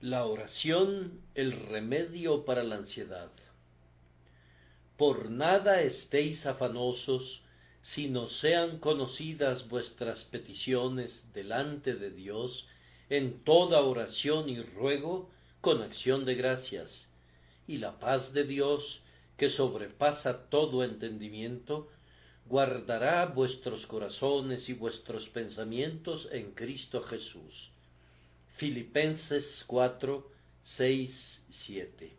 La oración, el remedio para la ansiedad. Por nada estéis afanosos, sino sean conocidas vuestras peticiones delante de Dios en toda oración y ruego con acción de gracias, y la paz de Dios, que sobrepasa todo entendimiento, guardará vuestros corazones y vuestros pensamientos en Cristo Jesús. Filipenses 4, 6, 7.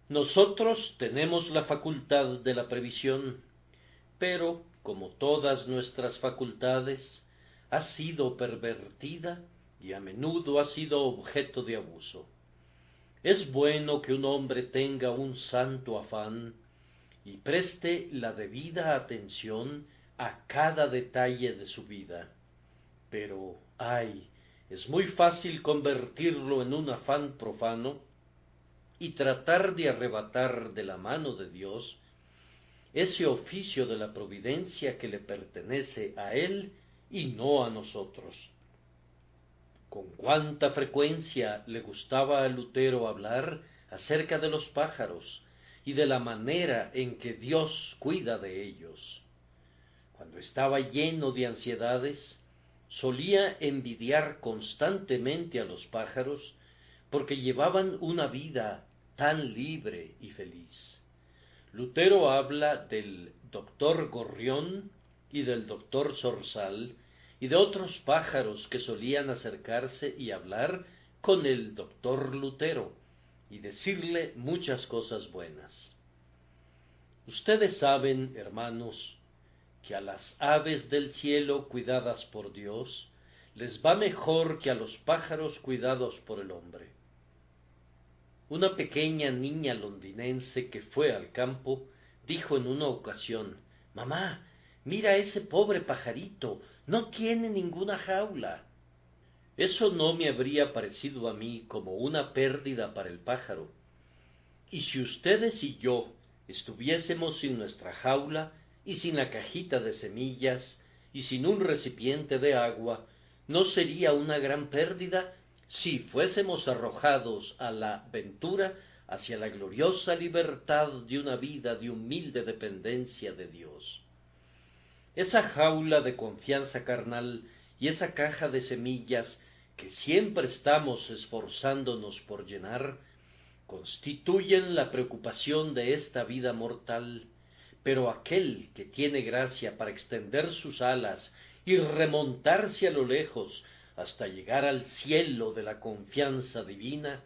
Nosotros tenemos la facultad de la previsión, pero, como todas nuestras facultades, ha sido pervertida y a menudo ha sido objeto de abuso. Es bueno que un hombre tenga un santo afán y preste la debida atención a cada detalle de su vida. Pero, es muy fácil convertirlo en un afán profano y tratar de arrebatar de la mano de Dios ese oficio de la providencia que le pertenece a Él y no a nosotros. Con cuánta frecuencia le gustaba a Lutero hablar acerca de los pájaros y de la manera en que Dios cuida de ellos. Cuando estaba lleno de ansiedades, solía envidiar constantemente a los pájaros porque llevaban una vida tan libre y feliz. Lutero habla del doctor Gorrión y del doctor Zorzal y de otros pájaros que solían acercarse y hablar con el doctor Lutero y decirle muchas cosas buenas. Ustedes saben, hermanos, que a las aves del cielo cuidadas por Dios les va mejor que a los pájaros cuidados por el hombre. Una pequeña niña londinense que fue al campo dijo en una ocasión: «Mamá, mira ese pobre pajarito, no tiene ninguna jaula». Eso no me habría parecido a mí como una pérdida para el pájaro. Y si ustedes y yo estuviésemos sin nuestra jaula y sin la cajita de semillas y sin un recipiente de agua, ¿no sería una gran pérdida si fuésemos arrojados a la ventura hacia la gloriosa libertad de una vida de humilde dependencia de Dios? Esa jaula de confianza carnal y esa caja de semillas que siempre estamos esforzándonos por llenar, constituyen la preocupación de esta vida mortal, pero aquel que tiene gracia para extender sus alas y remontarse a lo lejos hasta llegar al cielo de la confianza divina,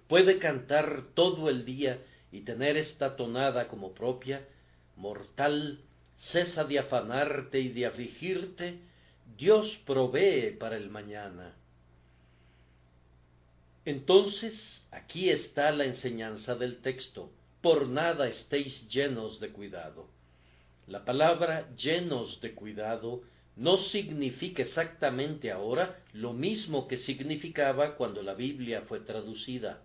puede cantar todo el día y tener esta tonada como propia: «Mortal, cesa de afanarte y de afligirte, Dios provee para el mañana». Entonces, aquí está la enseñanza del texto: por nada estéis llenos de cuidado. La palabra llenos de cuidado no significa exactamente ahora lo mismo que significaba cuando la Biblia fue traducida.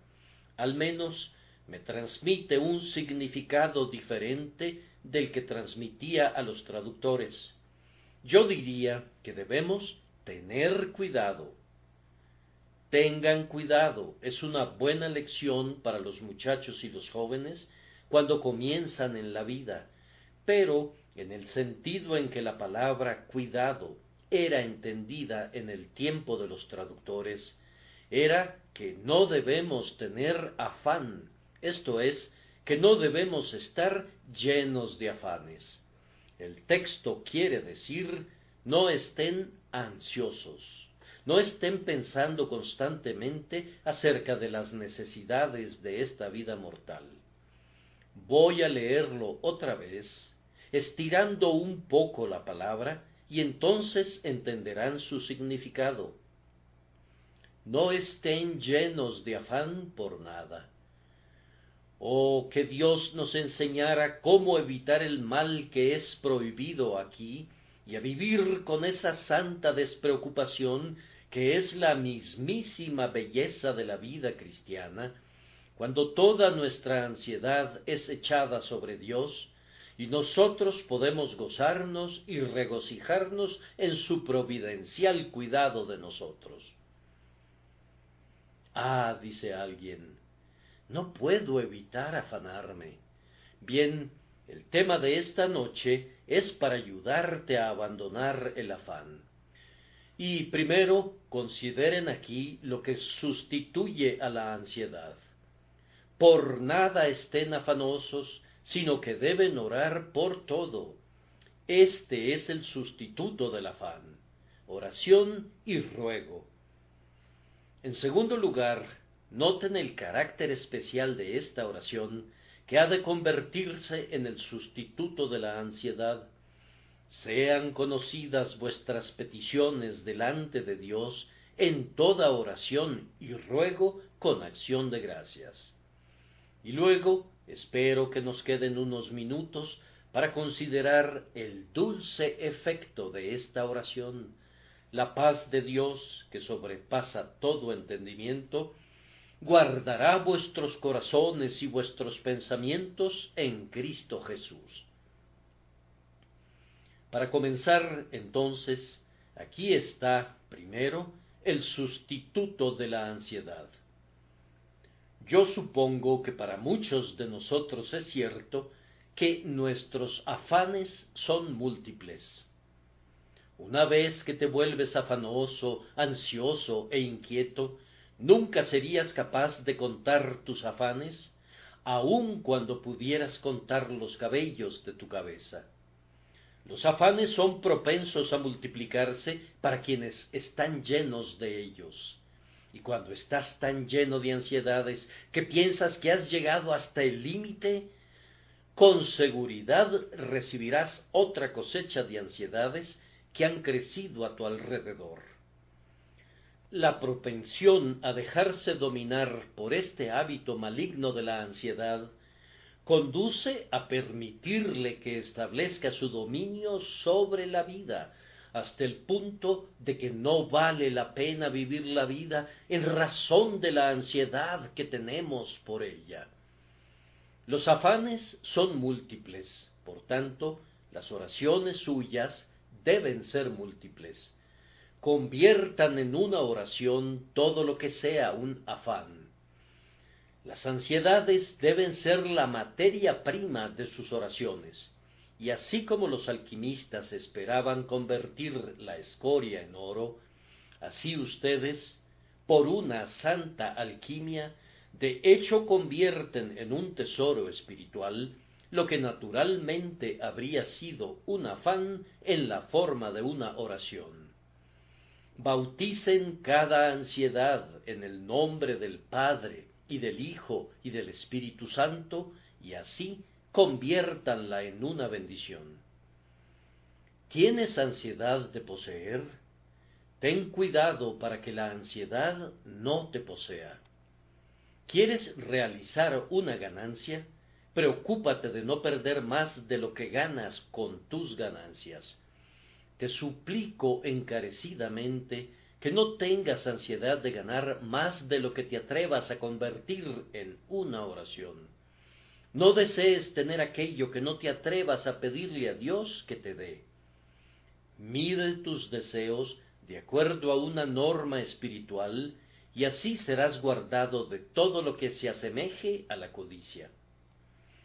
Al menos me transmite un significado diferente del que transmitía a los traductores. Yo diría que debemos tener cuidado. Tengan cuidado, es una buena lección para los muchachos y los jóvenes cuando comienzan en la vida, pero en el sentido en que la palabra cuidado era entendida en el tiempo de los traductores, era que no debemos tener afán, esto es, que no debemos estar llenos de afanes. El texto quiere decir: no estén ansiosos. No estén pensando constantemente acerca de las necesidades de esta vida mortal. Voy a leerlo otra vez, estirando un poco la palabra, y entonces entenderán su significado. No estén llenos de afán por nada. Oh, que Dios nos enseñara cómo evitar el mal que es prohibido aquí, y a vivir con esa santa despreocupación que es la mismísima belleza de la vida cristiana, cuando toda nuestra ansiedad es echada sobre Dios, y nosotros podemos gozarnos y regocijarnos en su providencial cuidado de nosotros. Ah, dice alguien, no puedo evitar afanarme. Bien, el tema de esta noche es para ayudarte a abandonar el afán. Y primero, consideren aquí lo que sustituye a la ansiedad. Por nada estén afanosos, sino que deben orar por todo. Este es el sustituto del afán, oración y ruego. En segundo lugar, noten el carácter especial de esta oración, que ha de convertirse en el sustituto de la ansiedad. Sean conocidas vuestras peticiones delante de Dios en toda oración y ruego con acción de gracias. Y luego espero que nos queden unos minutos para considerar el dulce efecto de esta oración. La paz de Dios, que sobrepasa todo entendimiento, guardará vuestros corazones y vuestros pensamientos en Cristo Jesús. Para comenzar, entonces, aquí está, primero, el sustituto de la ansiedad. Yo supongo que para muchos de nosotros es cierto que nuestros afanes son múltiples. Una vez que te vuelves afanoso, ansioso e inquieto, nunca serías capaz de contar tus afanes, aun cuando pudieras contar los cabellos de tu cabeza. Los afanes son propensos a multiplicarse para quienes están llenos de ellos. Y cuando estás tan lleno de ansiedades que piensas que has llegado hasta el límite, con seguridad recibirás otra cosecha de ansiedades que han crecido a tu alrededor. La propensión a dejarse dominar por este hábito maligno de la ansiedad conduce a permitirle que establezca su dominio sobre la vida, hasta el punto de que no vale la pena vivir la vida en razón de la ansiedad que tenemos por ella. Los afanes son múltiples, por tanto, las oraciones suyas deben ser múltiples. Conviertan en una oración todo lo que sea un afán. Las ansiedades deben ser la materia prima de sus oraciones, y así como los alquimistas esperaban convertir la escoria en oro, así ustedes, por una santa alquimia, de hecho convierten en un tesoro espiritual lo que naturalmente habría sido un afán en la forma de una oración. Bauticen cada ansiedad en el nombre del Padre, y del Hijo, y del Espíritu Santo, y así conviértanla en una bendición. ¿Tienes ansiedad de poseer? Ten cuidado para que la ansiedad no te posea. ¿Quieres realizar una ganancia? Preocúpate de no perder más de lo que ganas con tus ganancias. Te suplico encarecidamente que no tengas ansiedad de ganar más de lo que te atrevas a convertir en una oración. No desees tener aquello que no te atrevas a pedirle a Dios que te dé. Mide tus deseos de acuerdo a una norma espiritual, y así serás guardado de todo lo que se asemeje a la codicia.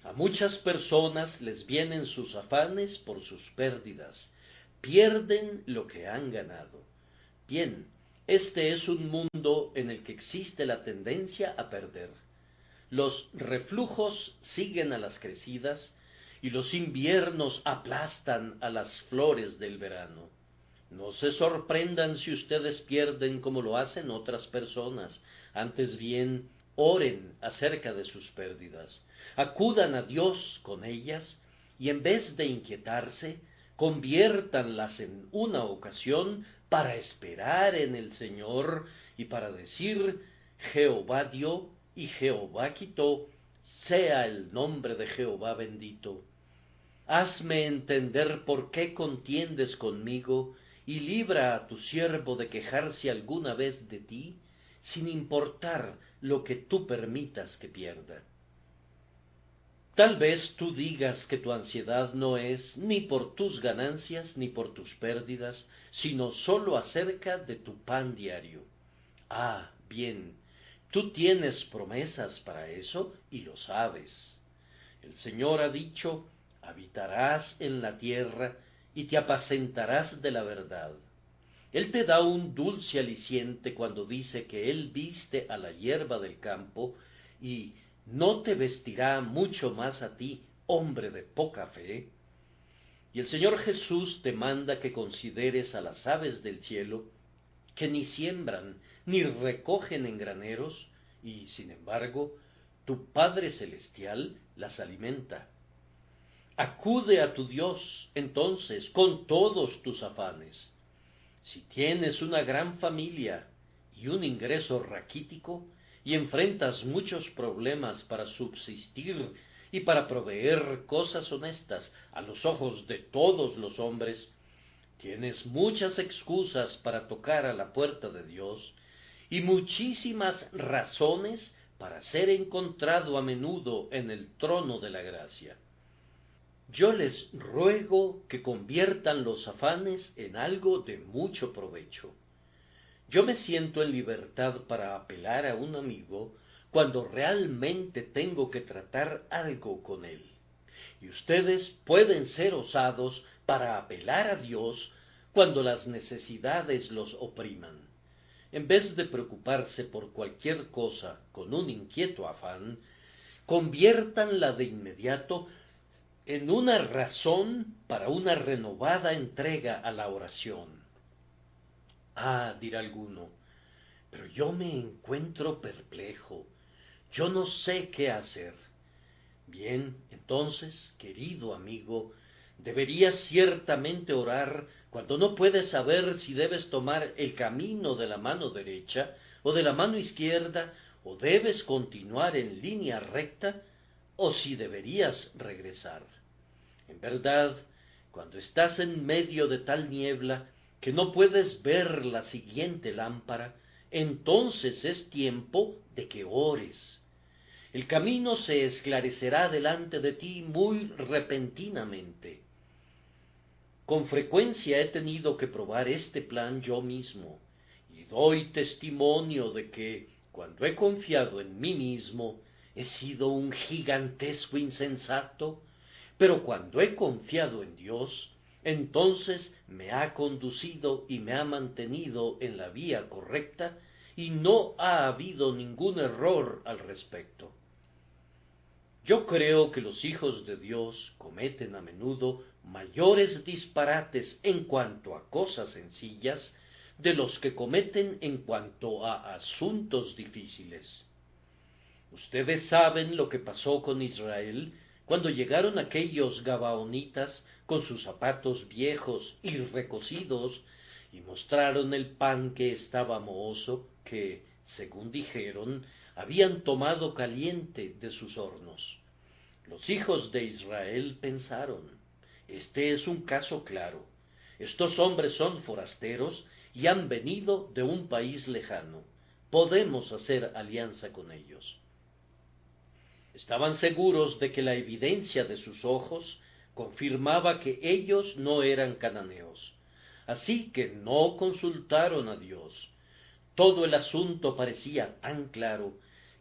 A muchas personas les vienen sus afanes por sus pérdidas, pierden lo que han ganado. Bien, este es un mundo en el que existe la tendencia a perder. Los reflujos siguen a las crecidas, y los inviernos aplastan a las flores del verano. No se sorprendan si ustedes pierden como lo hacen otras personas, antes bien, oren acerca de sus pérdidas, acudan a Dios con ellas, y en vez de inquietarse, conviértanlas en una ocasión para esperar en el Señor y para decir: Jehová dio y Jehová quitó, sea el nombre de Jehová bendito. Hazme entender por qué contiendes conmigo, y libra a tu siervo de quejarse alguna vez de ti, sin importar lo que tú permitas que pierda. Tal vez tú digas que tu ansiedad no es ni por tus ganancias ni por tus pérdidas, sino sólo acerca de tu pan diario. Ah, bien, Tú tienes promesas para eso y lo sabes. El Señor ha dicho, habitarás en la tierra y te apacentarás de la verdad. Él te da un dulce aliciente cuando dice que Él viste a la hierba del campo y no te vestirá mucho más a ti, hombre de poca fe. Y el Señor Jesús te manda que consideres a las aves del cielo, que ni siembran ni recogen en graneros, y sin embargo tu Padre Celestial las alimenta. Acude a tu Dios, entonces, con todos tus afanes. Si tienes una gran familia y un ingreso raquítico, y enfrentas muchos problemas para subsistir y para proveer cosas honestas a los ojos de todos los hombres, tienes muchas excusas para tocar a la puerta de Dios y muchísimas razones para ser encontrado a menudo en el trono de la gracia. Yo les ruego que conviertan los afanes en algo de mucho provecho. Yo me siento en libertad para apelar a un amigo cuando realmente tengo que tratar algo con él. Y ustedes pueden ser osados para apelar a Dios cuando las necesidades los opriman. En vez de preocuparse por cualquier cosa con un inquieto afán, conviértanla de inmediato en una razón para una renovada entrega a la oración. Ah, dirá alguno, pero yo me encuentro perplejo, yo no sé qué hacer. Bien, entonces, querido amigo, deberías ciertamente orar cuando no puedes saber si debes tomar el camino de la mano derecha o de la mano izquierda, o debes continuar en línea recta, o si deberías regresar. En verdad, cuando estás en medio de tal niebla que no puedes ver la siguiente lámpara, entonces es tiempo de que ores. El camino se esclarecerá delante de ti muy repentinamente. Con frecuencia he tenido que probar este plan yo mismo, y doy testimonio de que, cuando he confiado en mí mismo, he sido un gigantesco insensato, pero cuando he confiado en Dios, entonces me ha conducido y me ha mantenido en la vía correcta, y no ha habido ningún error al respecto. Yo creo que los hijos de Dios cometen a menudo mayores disparates en cuanto a cosas sencillas de los que cometen en cuanto a asuntos difíciles. Ustedes saben lo que pasó con Israel cuando llegaron aquellos gabaonitas con sus zapatos viejos y recocidos y mostraron el pan que estaba mohoso, que, según dijeron, habían tomado caliente de sus hornos. Los hijos de Israel pensaron, este es un caso claro, estos hombres son forasteros y han venido de un país lejano, podemos hacer alianza con ellos. Estaban seguros de que la evidencia de sus ojos confirmaba que ellos no eran cananeos, así que no consultaron a Dios. Todo el asunto parecía tan claro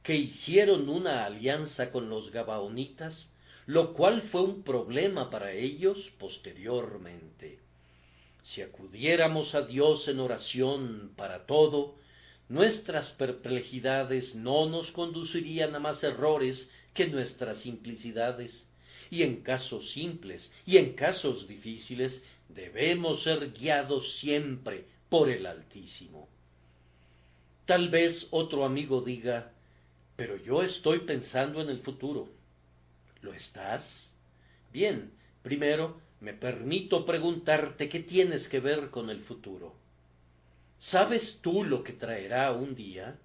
que hicieron una alianza con los gabaonitas, lo cual fue un problema para ellos posteriormente. Si acudiéramos a Dios en oración para todo, nuestras perplejidades no nos conducirían a más errores que nuestras simplicidades, y en casos simples y en casos difíciles debemos ser guiados siempre por el Altísimo. Tal vez otro amigo diga, pero yo estoy pensando en el futuro. ¿Lo estás? Bien, primero me permito preguntarte qué tienes que ver con el futuro. ¿Sabes tú lo que traerá un día?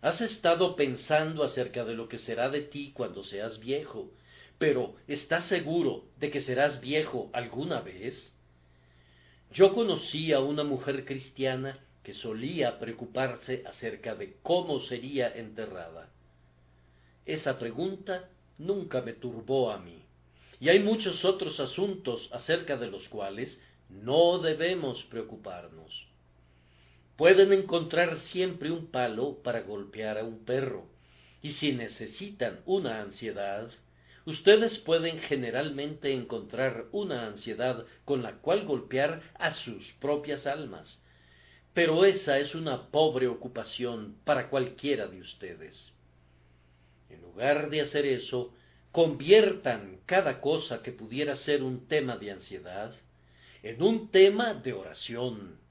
¿Has estado pensando acerca de lo que será de ti cuando seas viejo, pero estás seguro de que serás viejo alguna vez? Yo conocí a una mujer cristiana que solía preocuparse acerca de cómo sería enterrada. Esa pregunta nunca me turbó a mí, y hay muchos otros asuntos acerca de los cuales no debemos preocuparnos. pueden encontrar siempre un palo para golpear a un perro, y si necesitan una ansiedad, ustedes pueden generalmente encontrar una ansiedad con la cual golpear a sus propias almas, pero esa es una pobre ocupación para cualquiera de ustedes. En lugar de hacer eso, conviertan cada cosa que pudiera ser un tema de ansiedad en un tema de oración.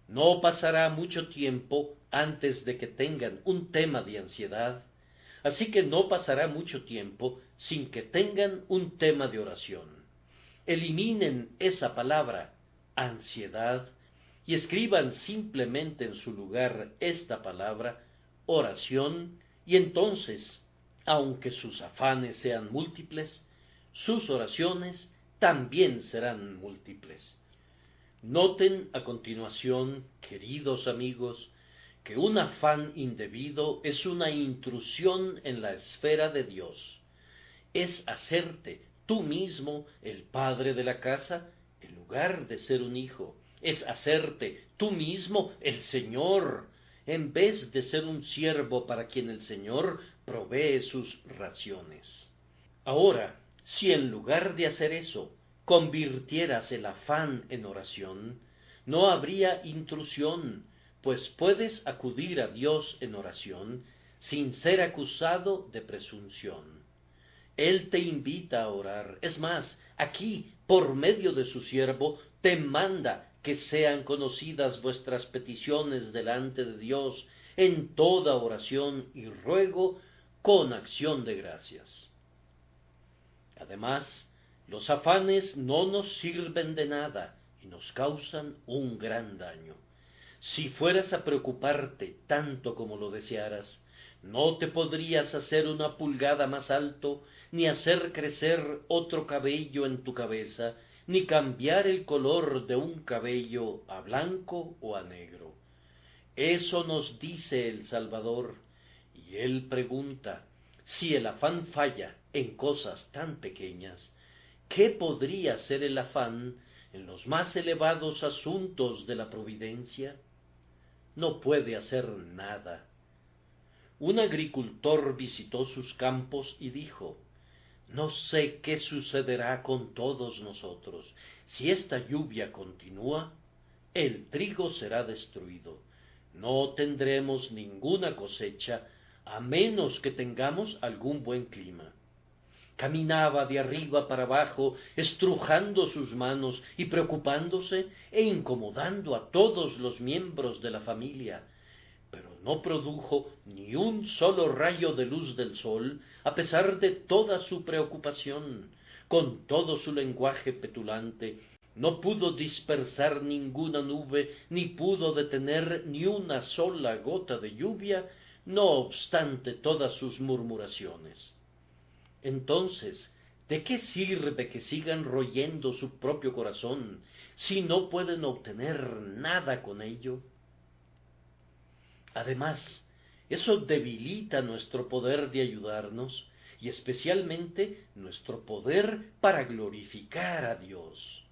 No pasará mucho tiempo antes de que tengan un tema de ansiedad, así que no pasará mucho tiempo sin que tengan un tema de oración. Eliminen esa palabra, ansiedad, y escriban simplemente en su lugar esta palabra, oración, y entonces, aunque sus afanes sean múltiples, sus oraciones también serán múltiples. Noten a continuación, queridos amigos, que un afán indebido es una intrusión en la esfera de Dios. Es hacerte tú mismo el padre de la casa en lugar de ser un hijo. Es hacerte tú mismo el Señor en vez de ser un siervo para quien el Señor provee sus raciones. Ahora, si en lugar de hacer eso, convirtieras el afán en oración, no habría intrusión, pues puedes acudir a Dios en oración sin ser acusado de presunción. Él te invita a orar. Es más, aquí, por medio de su siervo, te manda que sean conocidas vuestras peticiones delante de Dios en toda oración y ruego con acción de gracias. Además, los afanes no nos sirven de nada y nos causan un gran daño. Si fueras a preocuparte tanto como lo desearas, no te podrías hacer una pulgada más alto, ni hacer crecer otro cabello en tu cabeza, ni cambiar el color de un cabello a blanco o a negro. Eso nos dice el Salvador, y él pregunta, si el afán falla en cosas tan pequeñas, ¿qué podría ser el afán en los más elevados asuntos de la providencia? No puede hacer nada. Un agricultor visitó sus campos y dijo, no sé qué sucederá con todos nosotros. Si esta lluvia continúa, el trigo será destruido. No tendremos ninguna cosecha a menos que tengamos algún buen clima. Caminaba de arriba para abajo, estrujando sus manos y preocupándose e incomodando a todos los miembros de la familia, pero no produjo ni un solo rayo de luz del sol, a pesar de toda su preocupación. Con todo su lenguaje petulante, no pudo dispersar ninguna nube, ni pudo detener ni una sola gota de lluvia, no obstante todas sus murmuraciones. Entonces, ¿de qué sirve que sigan royendo su propio corazón, si no pueden obtener nada con ello? Además, eso debilita nuestro poder de ayudarnos, y especialmente nuestro poder para glorificar a Dios.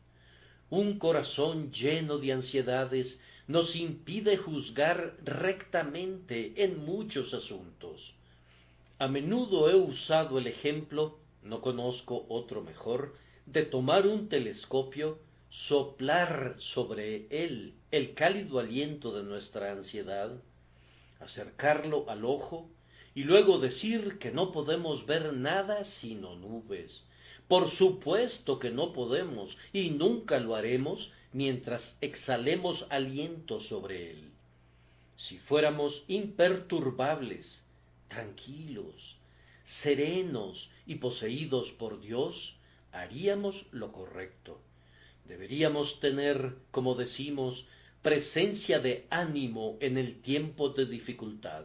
Un corazón lleno de ansiedades nos impide juzgar rectamente en muchos asuntos. A menudo he usado el ejemplo, no conozco otro mejor, de tomar un telescopio, soplar sobre él el cálido aliento de nuestra ansiedad, acercarlo al ojo y luego decir que no podemos ver nada sino nubes. Por supuesto que no podemos y nunca lo haremos mientras exhalemos aliento sobre él. Si fuéramos imperturbables, tranquilos, serenos y poseídos por Dios, haríamos lo correcto. Deberíamos tener, como decimos, presencia de ánimo en el tiempo de dificultad.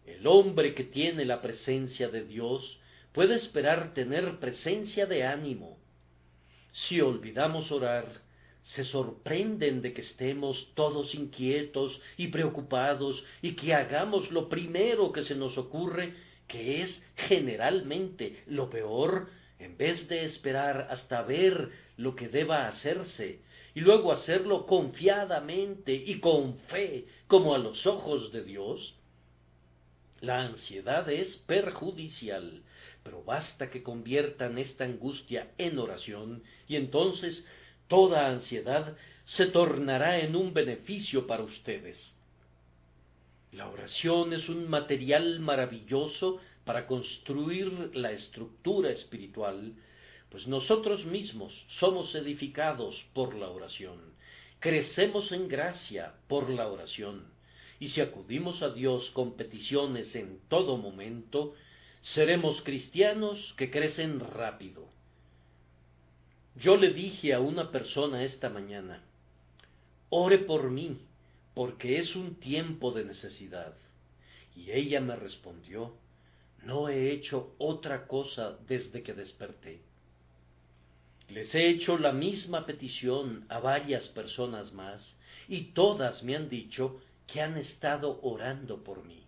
El hombre que tiene la presencia de Dios puede esperar tener presencia de ánimo. Si olvidamos orar, se sorprenden de que estemos todos inquietos y preocupados y que hagamos lo primero que se nos ocurre, que es generalmente lo peor, en vez de esperar hasta ver lo que deba hacerse, y luego hacerlo confiadamente y con fe, como a los ojos de Dios? La ansiedad es perjudicial, pero basta que conviertan esta angustia en oración, y entonces toda ansiedad se tornará en un beneficio para ustedes. La oración es un material maravilloso para construir la estructura espiritual, pues nosotros mismos somos edificados por la oración, crecemos en gracia por la oración, y si acudimos a Dios con peticiones en todo momento, seremos cristianos que crecen rápido. Yo le dije a una persona esta mañana: ore por mí, porque es un tiempo de necesidad. Y ella me respondió: no he hecho otra cosa desde que desperté. Les he hecho la misma petición a varias personas más, y todas me han dicho que han estado orando por mí.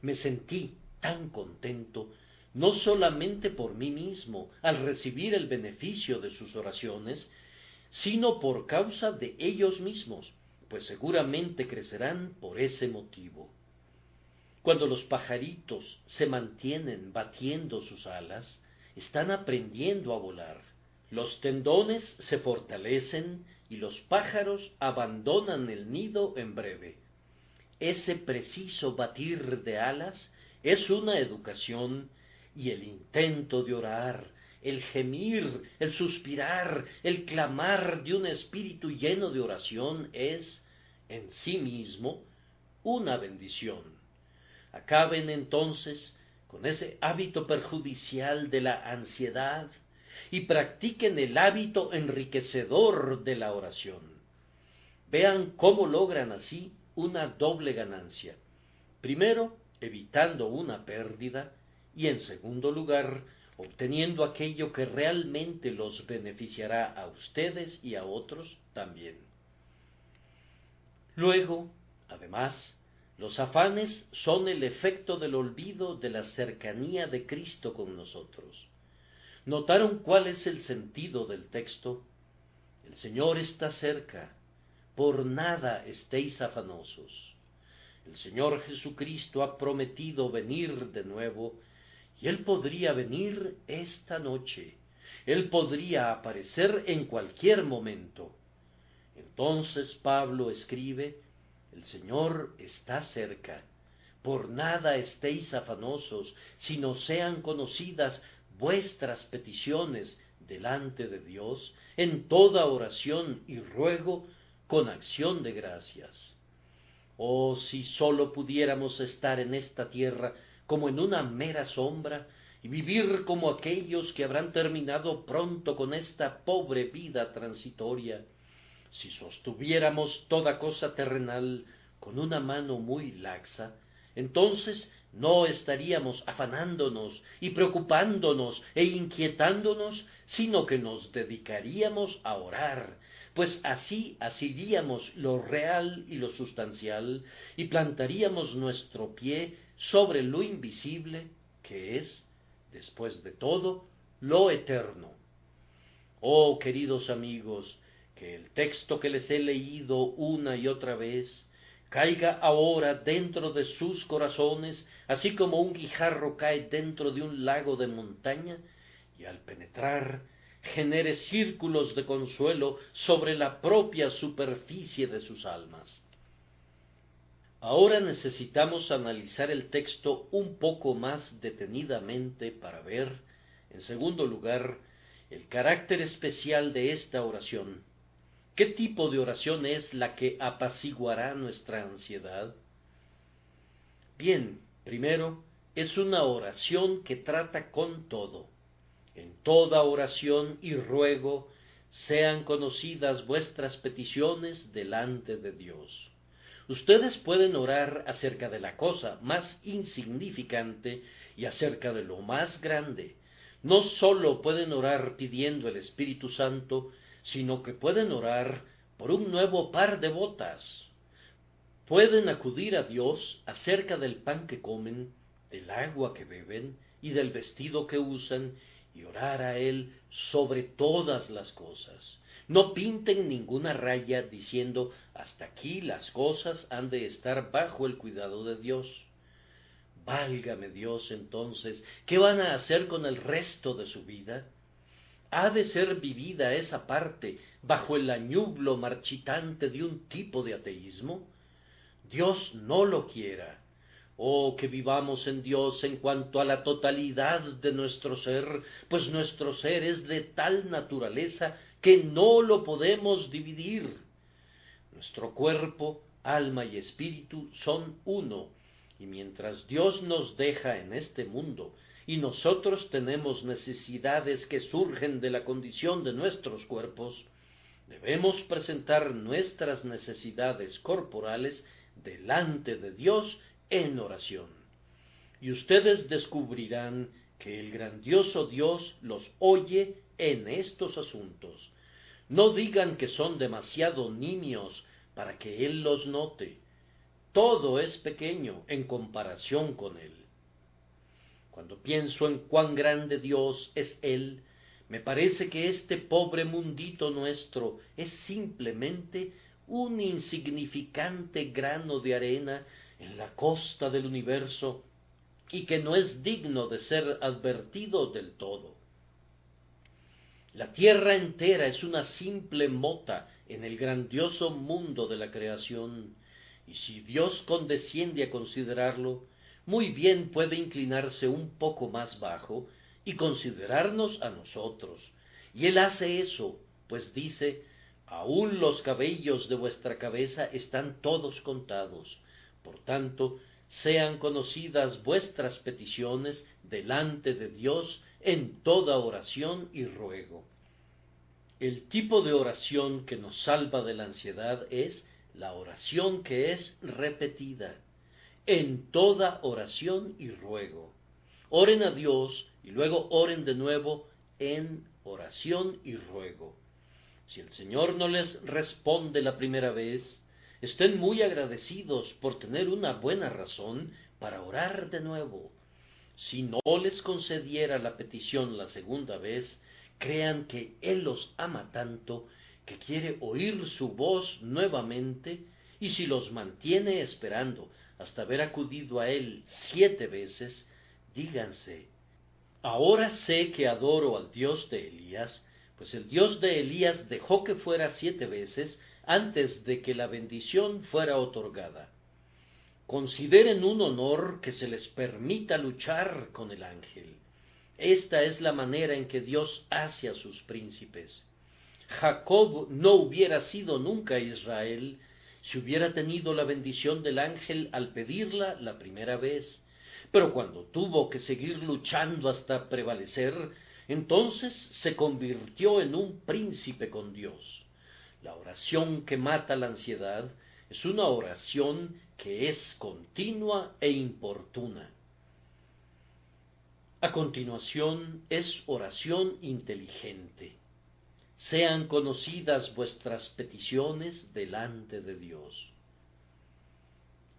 Me sentí tan contento, no solamente por mí mismo, al recibir el beneficio de sus oraciones, sino por causa de ellos mismos, pues seguramente crecerán por ese motivo. Cuando los pajaritos se mantienen batiendo sus alas, están aprendiendo a volar. Los tendones se fortalecen y los pájaros abandonan el nido en breve. Ese preciso batir de alas es una educación, y el intento de orar, el gemir, el suspirar, el clamar de un espíritu lleno de oración es, en sí mismo, una bendición. Acaben entonces con ese hábito perjudicial de la ansiedad y practiquen el hábito enriquecedor de la oración. Vean cómo logran así una doble ganancia. Primero, evitando una pérdida, y en segundo lugar, obteniendo aquello que realmente los beneficiará a ustedes y a otros también. Luego, además, los afanes son el efecto del olvido de la cercanía de Cristo con nosotros. ¿Notaron cuál es el sentido del texto? El Señor está cerca, por nada estéis afanosos. El Señor Jesucristo ha prometido venir de nuevo, y Él podría venir esta noche. Él podría aparecer en cualquier momento. Entonces Pablo escribe: el Señor está cerca. Por nada estéis afanosos, sino sean conocidas vuestras peticiones delante de Dios en toda oración y ruego con acción de gracias. Oh, si sólo pudiéramos estar en esta tierra como en una mera sombra, y vivir como aquellos que habrán terminado pronto con esta pobre vida transitoria. Si sostuviéramos toda cosa terrenal con una mano muy laxa, entonces no estaríamos afanándonos y preocupándonos e inquietándonos, sino que nos dedicaríamos a orar, pues así asiríamos lo real y lo sustancial, y plantaríamos nuestro pie sobre lo invisible, que es, después de todo, lo eterno. Oh, queridos amigos, que el texto que les he leído una y otra vez caiga ahora dentro de sus corazones, así como un guijarro cae dentro de un lago de montaña, y al penetrar genere círculos de consuelo sobre la propia superficie de sus almas. Ahora necesitamos analizar el texto un poco más detenidamente para ver, en segundo lugar, el carácter especial de esta oración. ¿Qué tipo de oración es la que apaciguará nuestra ansiedad? Bien, primero, es una oración que trata con todo. En toda oración y ruego sean conocidas vuestras peticiones delante de Dios. Ustedes pueden orar acerca de la cosa más insignificante y acerca de lo más grande. No sólo pueden orar pidiendo el Espíritu Santo, sino que pueden orar por un nuevo par de botas. Pueden acudir a Dios acerca del pan que comen, del agua que beben y del vestido que usan, y orar a Él sobre todas las cosas. No pinten ninguna raya diciendo hasta aquí las cosas han de estar bajo el cuidado de Dios. Válgame Dios, entonces, ¿qué van a hacer con el resto de su vida? ¿Ha de ser vivida esa parte bajo el añublo marchitante de un tipo de ateísmo? Dios no lo quiera. Oh, que vivamos en Dios en cuanto a la totalidad de nuestro ser, pues nuestro ser es de tal naturaleza que no lo podemos dividir. Nuestro cuerpo, alma y espíritu son uno, y mientras Dios nos deja en este mundo, y nosotros tenemos necesidades que surgen de la condición de nuestros cuerpos, debemos presentar nuestras necesidades corporales delante de Dios en oración. Y ustedes descubrirán que el grandioso Dios los oye en estos asuntos. No digan que son demasiado niños para que Él los note. Todo es pequeño en comparación con Él. Cuando pienso en cuán grande Dios es Él, me parece que este pobre mundito nuestro es simplemente un insignificante grano de arena en la costa del universo y que no es digno de ser advertido del todo. La tierra entera es una simple mota en el grandioso mundo de la creación, y si Dios condesciende a considerarlo, muy bien puede inclinarse un poco más bajo y considerarnos a nosotros. Y Él hace eso, pues dice, aún los cabellos de vuestra cabeza están todos contados. Por tanto, sean conocidas vuestras peticiones delante de Dios en toda oración y ruego. El tipo de oración que nos salva de la ansiedad es la oración que es repetida, en toda oración y ruego. Oren a Dios y luego oren de nuevo en oración y ruego. Si el Señor no les responde la primera vez, estén muy agradecidos por tener una buena razón para orar de nuevo. Si no les concediera la petición la segunda vez, crean que Él los ama tanto que quiere oír su voz nuevamente, y si los mantiene esperando hasta haber acudido a Él 7 veces, díganse, ahora sé que adoro al Dios de Elías, pues el Dios de Elías dejó que fuera 7 veces antes de que la bendición fuera otorgada. Consideren un honor que se les permita luchar con el ángel. Esta es la manera en que Dios hace a sus príncipes. Jacob no hubiera sido nunca Israel si hubiera tenido la bendición del ángel al pedirla la primera vez, pero cuando tuvo que seguir luchando hasta prevalecer, entonces se convirtió en un príncipe con Dios. La oración que mata la ansiedad es una oración que es continua e importuna. A continuación es oración inteligente. Sean conocidas vuestras peticiones delante de Dios.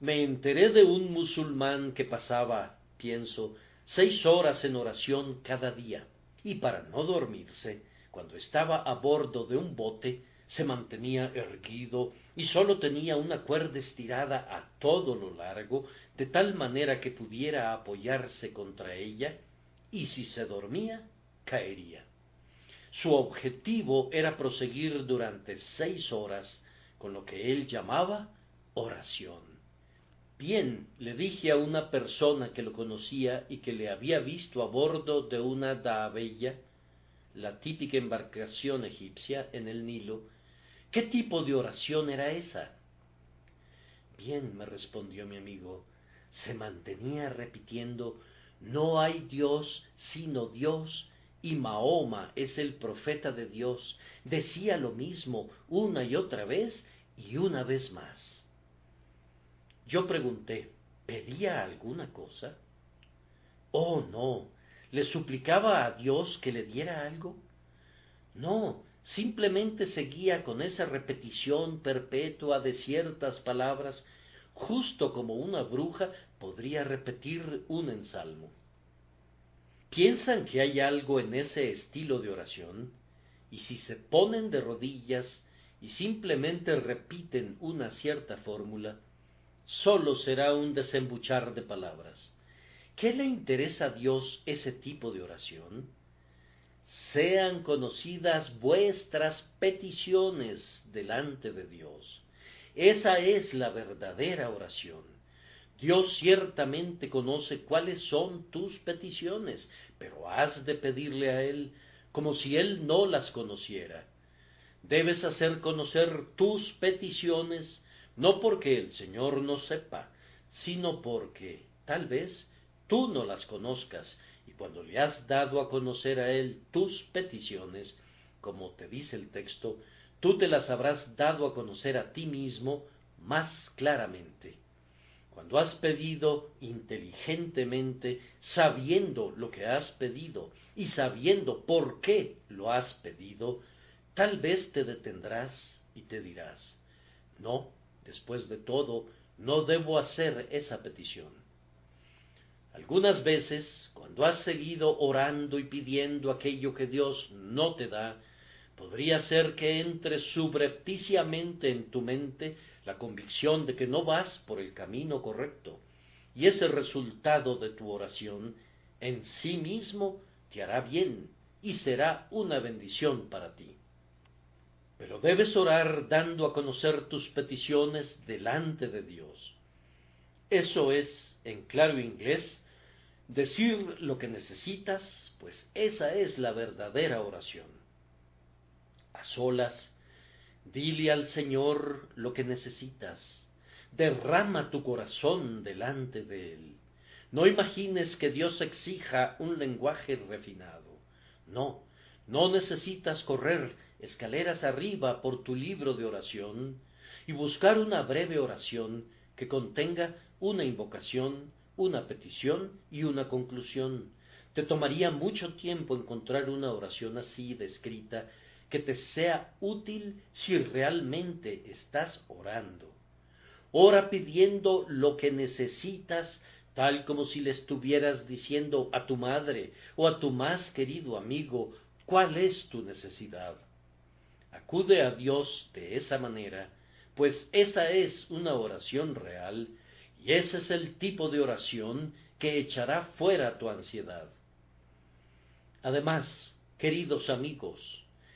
Me enteré de un musulmán que pasaba, pienso, 6 horas en oración cada día, y para no dormirse, cuando estaba a bordo de un bote, se mantenía erguido y sólo tenía una cuerda estirada a todo lo largo, de tal manera que pudiera apoyarse contra ella, y si se dormía, caería. Su objetivo era proseguir durante 6 horas con lo que él llamaba oración. Bien, le dije a una persona que lo conocía y que le había visto a bordo de una daabella, la típica embarcación egipcia en el Nilo, ¿qué tipo de oración era esa? Bien, me respondió mi amigo, se mantenía repitiendo, no hay Dios sino Dios, y Mahoma es el profeta de Dios. Decía lo mismo una y otra vez y una vez más. Yo pregunté, ¿pedía alguna cosa? Oh, no. ¿Le suplicaba a Dios que le diera algo? No, simplemente seguía con esa repetición perpetua de ciertas palabras, justo como una bruja podría repetir un ensalmo. ¿Piensan que hay algo en ese estilo de oración? y si se ponen de rodillas y simplemente repiten una cierta fórmula, sólo será un desembuchar de palabras. ¿Qué le interesa a Dios ese tipo de oración? Sean conocidas vuestras peticiones delante de Dios. Esa es la verdadera oración. Dios ciertamente conoce cuáles son tus peticiones, pero has de pedirle a Él como si Él no las conociera. Debes hacer conocer tus peticiones, no porque el Señor no sepa, sino porque, tal vez, tú no las conozcas, y cuando le has dado a conocer a Él tus peticiones, como te dice el texto, tú te las habrás dado a conocer a ti mismo más claramente. Cuando has pedido inteligentemente, sabiendo lo que has pedido y sabiendo por qué lo has pedido, tal vez te detendrás y te dirás, no, después de todo, no debo hacer esa petición. Algunas veces, cuando has seguido orando y pidiendo aquello que Dios no te da, podría ser que entre subrepticiamente en tu mente la convicción de que no vas por el camino correcto, y ese resultado de tu oración en sí mismo te hará bien y será una bendición para ti. Pero debes orar dando a conocer tus peticiones delante de Dios. Eso es, en claro inglés, decir lo que necesitas, pues esa es la verdadera oración. A solas, dile al Señor lo que necesitas. Derrama tu corazón delante de Él. No imagines que Dios exija un lenguaje refinado. No, no necesitas correr escaleras arriba por tu libro de oración y buscar una breve oración que contenga una invocación, una petición y una conclusión. Te tomaría mucho tiempo encontrar una oración así descrita que te sea útil si realmente estás orando. Ora pidiendo lo que necesitas, tal como si le estuvieras diciendo a tu madre o a tu más querido amigo cuál es tu necesidad. Acude a Dios de esa manera, pues esa es una oración real y ese es el tipo de oración que echará fuera tu ansiedad. Además, queridos amigos,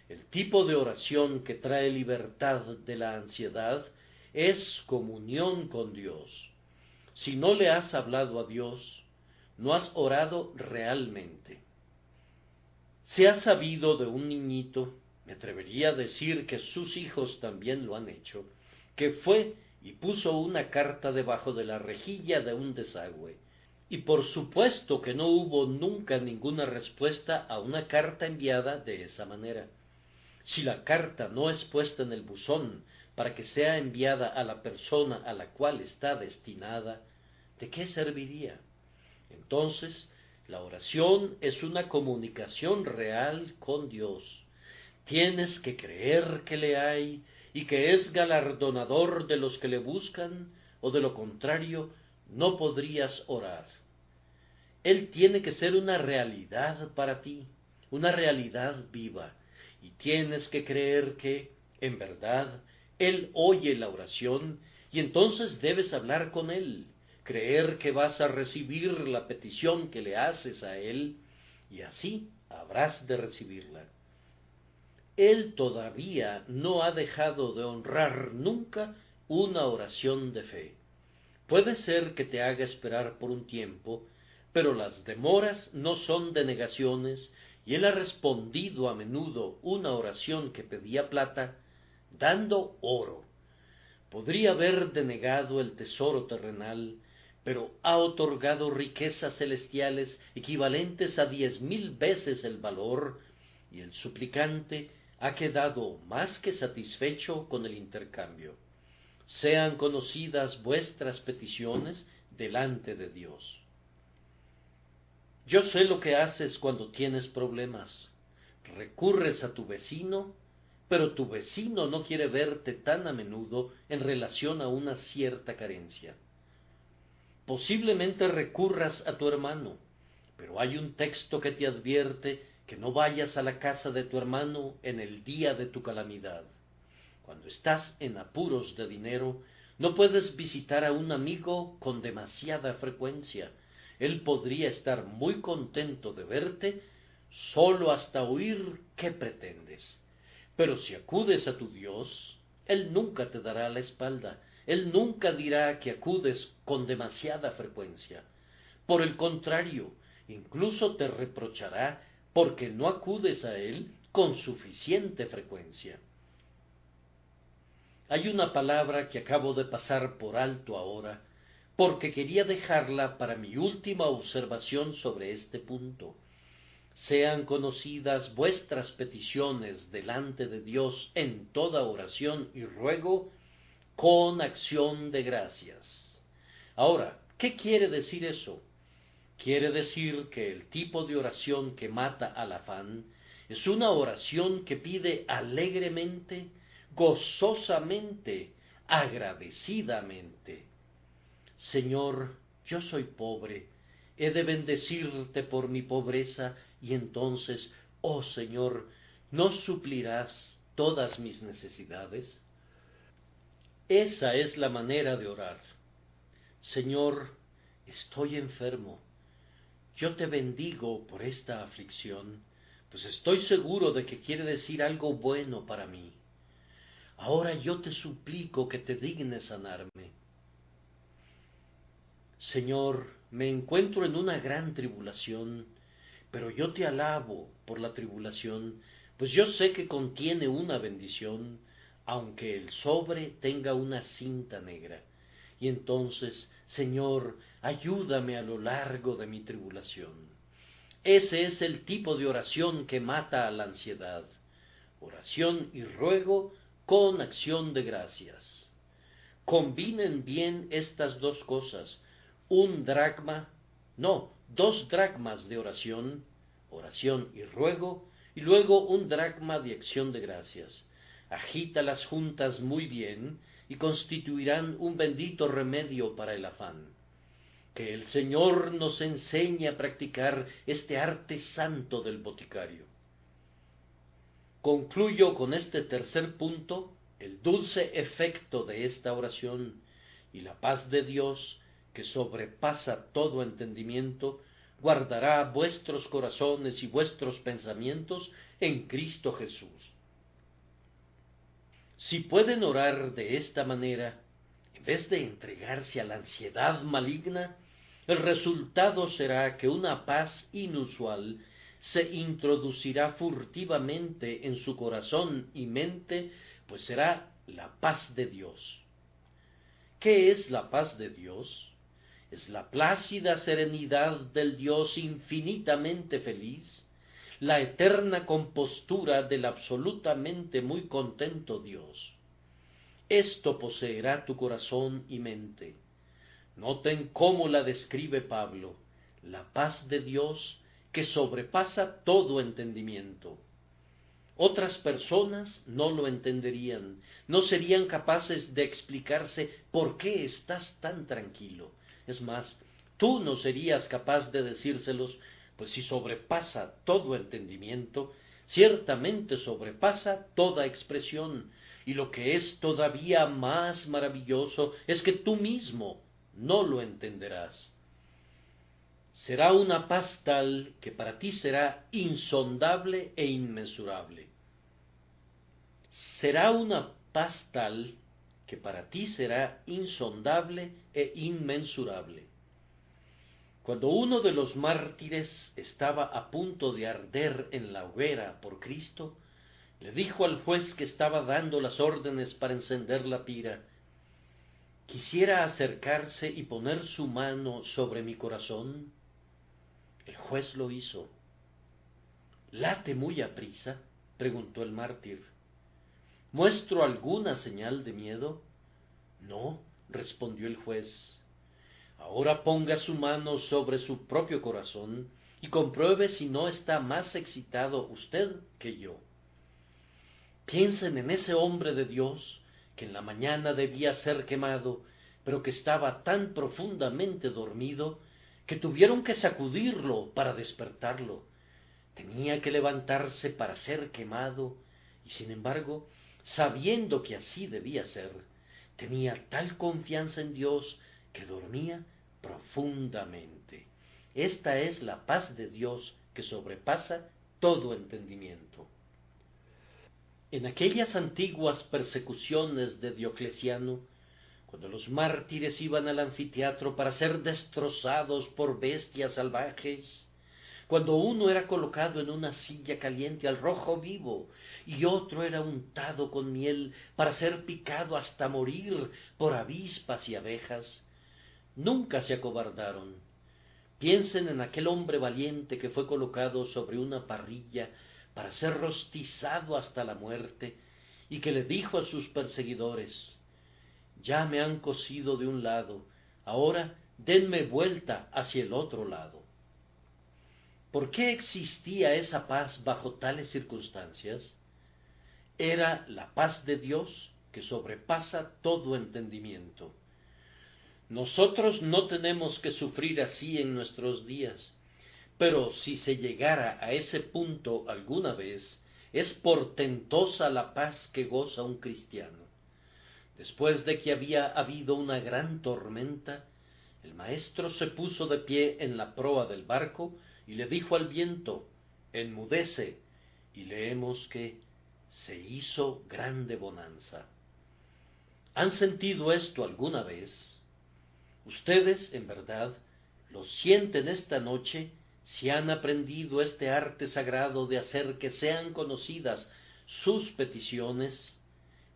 el tipo de oración que trae libertad de la ansiedad es comunión con Dios. Si no le has hablado a Dios, no has orado realmente. Se ha sabido de un niñito, me atrevería a decir que sus hijos también lo han hecho, que fue y puso una carta debajo de la rejilla de un desagüe, y por supuesto que no hubo nunca ninguna respuesta a una carta enviada de esa manera. Si la carta no es puesta en el buzón para que sea enviada a la persona a la cual está destinada, ¿de qué serviría? Entonces, la oración es una comunicación real con Dios. Tienes que creer que le hay y que es galardonador de los que le buscan, o de lo contrario, no podrías orar. Él tiene que ser una realidad para ti, una realidad viva, y tienes que creer que, en verdad, Él oye la oración, y entonces debes hablar con Él, creer que vas a recibir la petición que le haces a Él, y así habrás de recibirla. Él todavía no ha dejado de honrar nunca una oración de fe. Puede ser que te haga esperar por un tiempo, pero las demoras no son denegaciones, y él ha respondido a menudo una oración que pedía plata, dando oro. Podría haber denegado el tesoro terrenal, pero ha otorgado riquezas celestiales equivalentes a 10,000 veces el valor, y el suplicante ha quedado más que satisfecho con el intercambio. Sean conocidas vuestras peticiones delante de Dios. Yo sé lo que haces cuando tienes problemas. Recurres a tu vecino, pero tu vecino no quiere verte tan a menudo en relación a una cierta carencia. Posiblemente recurras a tu hermano, pero hay un texto que te advierte que no vayas a la casa de tu hermano en el día de tu calamidad. Cuando estás en apuros de dinero, no puedes visitar a un amigo con demasiada frecuencia. Él podría estar muy contento de verte solo hasta oír qué pretendes. Pero si acudes a tu Dios, Él nunca te dará la espalda. Él nunca dirá que acudes con demasiada frecuencia. Por el contrario, incluso te reprochará porque no acudes a Él con suficiente frecuencia. Hay una palabra que acabo de pasar por alto ahora, porque quería dejarla para mi última observación sobre este punto. Sean conocidas vuestras peticiones delante de Dios en toda oración y ruego, con acción de gracias. Ahora, ¿qué quiere decir eso? Quiere decir que el tipo de oración que mata al afán es una oración que pide alegremente, gozosamente, agradecidamente. Señor, yo soy pobre, he de bendecirte por mi pobreza, y entonces, oh Señor, ¿no suplirás todas mis necesidades? Esa es la manera de orar. Señor, estoy enfermo. Yo te bendigo por esta aflicción, pues estoy seguro de que quiere decir algo bueno para mí. Ahora yo te suplico que te dignes sanarme. Señor, me encuentro en una gran tribulación, pero yo te alabo por la tribulación, pues yo sé que contiene una bendición, aunque el sobre tenga una cinta negra. Y entonces, Señor, ayúdame a lo largo de mi tribulación. Ese es el tipo de oración que mata a la ansiedad. Oración y ruego con acción de gracias. Combinen bien estas dos cosas. Dos dracmas de oración, oración y ruego, y luego un dracma de acción de gracias. Agítalas juntas muy bien y constituirán un bendito remedio para el afán. Que el Señor nos enseñe a practicar este arte santo del boticario. Concluyo con este tercer punto, el dulce efecto de esta oración, y la paz de Dios, que sobrepasa todo entendimiento, guardará vuestros corazones y vuestros pensamientos en Cristo Jesús. Si pueden orar de esta manera, en vez de entregarse a la ansiedad maligna, el resultado será que una paz inusual se introducirá furtivamente en su corazón y mente, pues será la paz de Dios. ¿Qué es la paz de Dios? Es la plácida serenidad del Dios infinitamente feliz, la eterna compostura del absolutamente muy contento Dios. Esto poseerá tu corazón y mente. Noten cómo la describe Pablo, la paz de Dios que sobrepasa todo entendimiento. Otras personas no lo entenderían, no serían capaces de explicarse por qué estás tan tranquilo. Es más, tú no serías capaz de decírselos, pues si sobrepasa todo entendimiento, ciertamente sobrepasa toda expresión, y lo que es todavía más maravilloso es que tú mismo no lo entenderás. Será una paz tal que para ti será insondable e inmensurable. Será una paz tal que para ti será insondable e inmensurable. Cuando uno de los mártires estaba a punto de arder en la hoguera por Cristo, le dijo al juez que estaba dando las órdenes para encender la pira: ¿quisiera acercarse y poner su mano sobre mi corazón? El juez lo hizo. ¿Late muy aprisa?, preguntó el mártir. ¿Muestro alguna señal de miedo? No, respondió el juez. Ahora ponga su mano sobre su propio corazón y compruebe si no está más excitado usted que yo. Piensen en ese hombre de Dios que en la mañana debía ser quemado, pero que estaba tan profundamente dormido que tuvieron que sacudirlo para despertarlo. tenía que levantarse para ser quemado, y sin embargo, sabiendo que así debía ser, tenía tal confianza en Dios que dormía profundamente. Esta es la paz de Dios que sobrepasa todo entendimiento. En aquellas antiguas persecuciones de Diocleciano, cuando los mártires iban al anfiteatro para ser destrozados por bestias salvajes, cuando uno era colocado en una silla caliente al rojo vivo y otro era untado con miel para ser picado hasta morir por avispas y abejas, nunca se acobardaron. Piensen en aquel hombre valiente que fue colocado sobre una parrilla para ser rostizado hasta la muerte y que le dijo a sus perseguidores: ya me han cosido de un lado, ahora denme vuelta hacia el otro lado. ¿Por qué existía esa paz bajo tales circunstancias? Era la paz de Dios que sobrepasa todo entendimiento. Nosotros no tenemos que sufrir así en nuestros días, pero si se llegara a ese punto alguna vez, es portentosa la paz que goza un cristiano. Después de que había habido una gran tormenta, el maestro se puso de pie en la proa del barco y le dijo al viento: enmudece, y leemos que se hizo grande bonanza. ¿Han sentido esto alguna vez? Ustedes, en verdad, lo sienten esta noche si han aprendido este arte sagrado de hacer que sean conocidas sus peticiones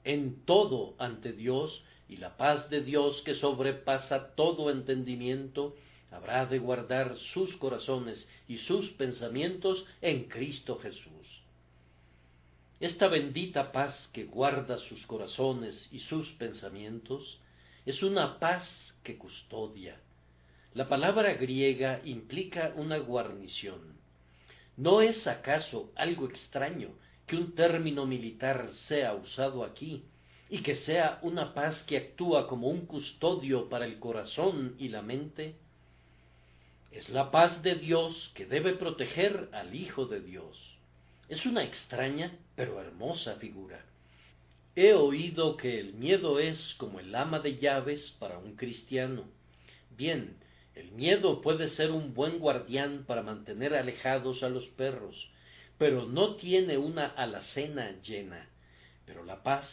en todo ante Dios, y la paz de Dios que sobrepasa todo entendimiento habrá de guardar sus corazones y sus pensamientos en Cristo Jesús. Esta bendita paz que guarda sus corazones y sus pensamientos es una paz que custodia. La palabra griega implica una guarnición. ¿No es acaso algo extraño que un término militar sea usado aquí, y que sea una paz que actúa como un custodio para el corazón y la mente? Es la paz de Dios que debe proteger al Hijo de Dios. Es una extraña pero hermosa figura. He oído que el miedo es como el ama de llaves para un cristiano. Bien, el miedo puede ser un buen guardián para mantener alejados a los perros, pero no tiene una alacena llena. Pero la paz,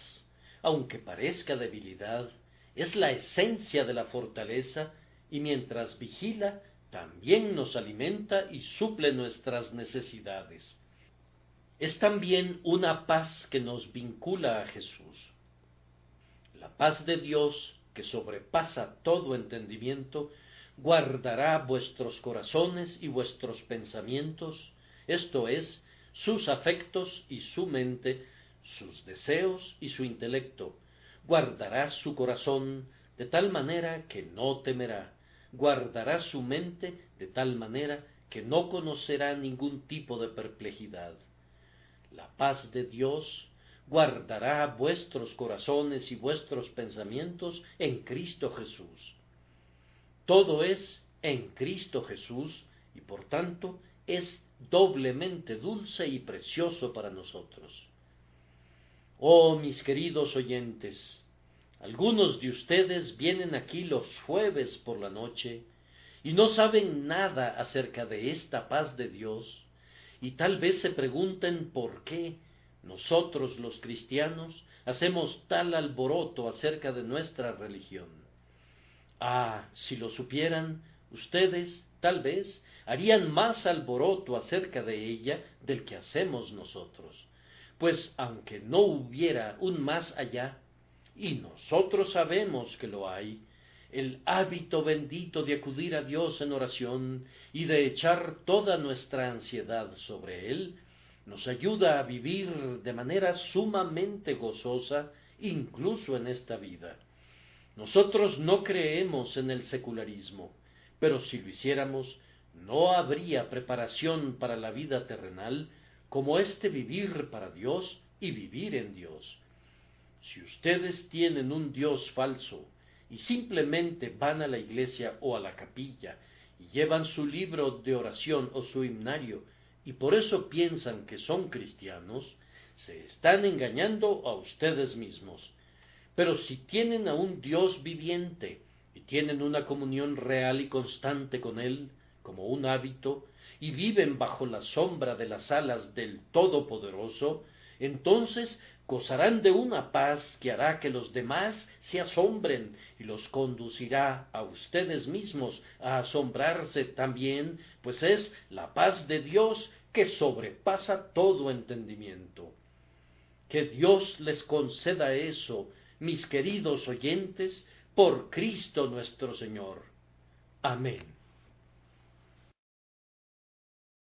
aunque parezca debilidad, es la esencia de la fortaleza, y mientras vigila, también nos alimenta y suple nuestras necesidades. Es también una paz que nos vincula a Jesús. La paz de Dios, que sobrepasa todo entendimiento, guardará vuestros corazones y vuestros pensamientos, esto es, sus afectos y su mente, sus deseos y su intelecto. Guardará su corazón de tal manera que no temerá, guardará su mente de tal manera que no conocerá ningún tipo de perplejidad. La paz de Dios guardará vuestros corazones y vuestros pensamientos en Cristo Jesús. Todo es en Cristo Jesús y por tanto es doblemente dulce y precioso para nosotros. Oh, mis queridos oyentes, algunos de ustedes vienen aquí los jueves por la noche y no saben nada acerca de esta paz de Dios, y tal vez se pregunten por qué nosotros los cristianos hacemos tal alboroto acerca de nuestra religión. Ah, si lo supieran, ustedes, tal vez, harían más alboroto acerca de ella del que hacemos nosotros, pues aunque no hubiera un más allá, y nosotros sabemos que lo hay, el hábito bendito de acudir a Dios en oración y de echar toda nuestra ansiedad sobre Él, nos ayuda a vivir de manera sumamente gozosa, incluso en esta vida. Nosotros no creemos en el secularismo, pero si lo hiciéramos, no habría preparación para la vida terrenal como este vivir para Dios y vivir en Dios. Si ustedes tienen un Dios falso y simplemente van a la iglesia o a la capilla y llevan su libro de oración o su himnario, y por eso piensan que son cristianos, se están engañando a ustedes mismos. Pero si tienen a un Dios viviente y tienen una comunión real y constante con Él, como un hábito, y viven bajo la sombra de las alas del Todopoderoso, entonces gozarán de una paz que hará que los demás se asombren y los conducirá a ustedes mismos a asombrarse también, pues es la paz de Dios que sobrepasa todo entendimiento. Que Dios les conceda eso, mis queridos oyentes, por Cristo nuestro Señor. Amén.